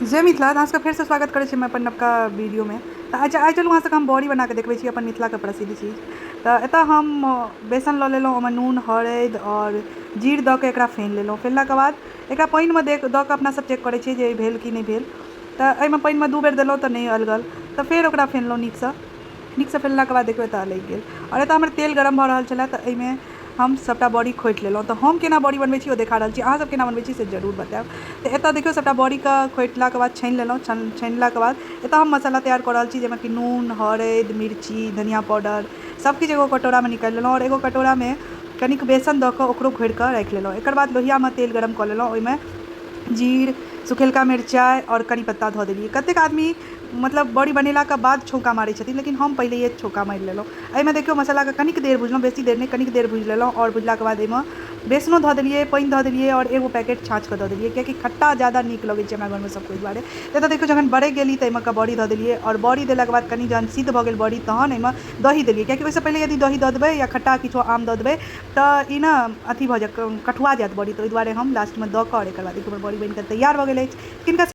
जय मिथिला अहाँ सबके फेर से स्वागत करै छी मैं अपन नवका वीडियो में। तो आइ चलू अहाँ सबके हम बड़ी बना के देखबै छी अपन मिथिला के प्रसिद्ध चीज। तो एतऽ हम बेसन लऽ लेलहुँ, ओहिमे नून हरदि और जीर दऽ के एकरा फेन लेलहुँ। फेनलाके बाद एकरा पानिमे दऽ कऽ अपना सब चेक करै छियै जे भेल कि नहि भेल। तऽ एहिमे पानिमे 2 बेर देलहुँ तऽ नहि अलगल, तऽ फेर ओकरा फेनलहुँ नीकसँ फेनलाके बाद देखबै तऽ अलगि गेल। और एतऽ हमर तेल गरम भऽ रहल छलै तऽ एहिमे हम सबटा बड़ी खोटि लेलहुँ। तऽ हम केना बड़ी बनबै छी ओ देखा रहल छी, अहाँ सब केना बनबै छी से जरूर बतायब। तऽ एतऽ देखियौ सबटा बड़ीके खोटलाके बाद छानि लेलहुँ। छानलाके बाद एतऽ हम मसाला तैयार कऽ रहल छी, जाहिमे कि नून हरदि मिर्ची धनिया पाउडर सबकिछु एगो कटोरामे निकालि लेलहुँ। और एगो कटोरामे कनिक बेसन दऽ कऽ ओकरो घोरि कऽ राखि लेलहुँ। एकर बाद लोहियामे तेल गरम कऽ लेलहुँ, ओहिमे जीर सुखेलका मिरचाइ और करी पत्ता धऽ देलियै। कतेक आदमी मतलब बड़ी बनेलाके बाद छौँका मारै छथिन, लेकिन हम पहिलैए छौँका मारि लेलहुँ। एहिमे देखियौ मसालाके कनिक देर भुजलहुँ, बेसी देर नहि, कनिक देर भुजि लेलहुँ। और भुजलाके बाद एहिमे बेसनो धऽ देलियै, पानि धऽ देलियै और एगो पैकेट छाँचके दऽ देलियै, कियाकि खट्टा ज़्यादा नीक लगै छै हमरा घरमे सबके दुआरे। तऽ देखियौ जखन बरकि गेली तऽ एहिमे बड़ी धऽ देलियै, और बड़ी देलाके बाद कनि जहन सिद्ध भऽ गेल बड़ी तहन एहिमे दही देलियै, कियाकि ओहिसँ पहिले यदि दही दऽ देबै या खट्टा किछो आम दऽ देबै तऽ ई ने अथी भऽ जायत, कठुआ जायत बड़ी। तऽ ओहि दुआरे हम लास्टमे दऽ कऽ और एकर बाद देखियौ बड़ी बनिकऽ तैयार भऽ गेल अछि। किनका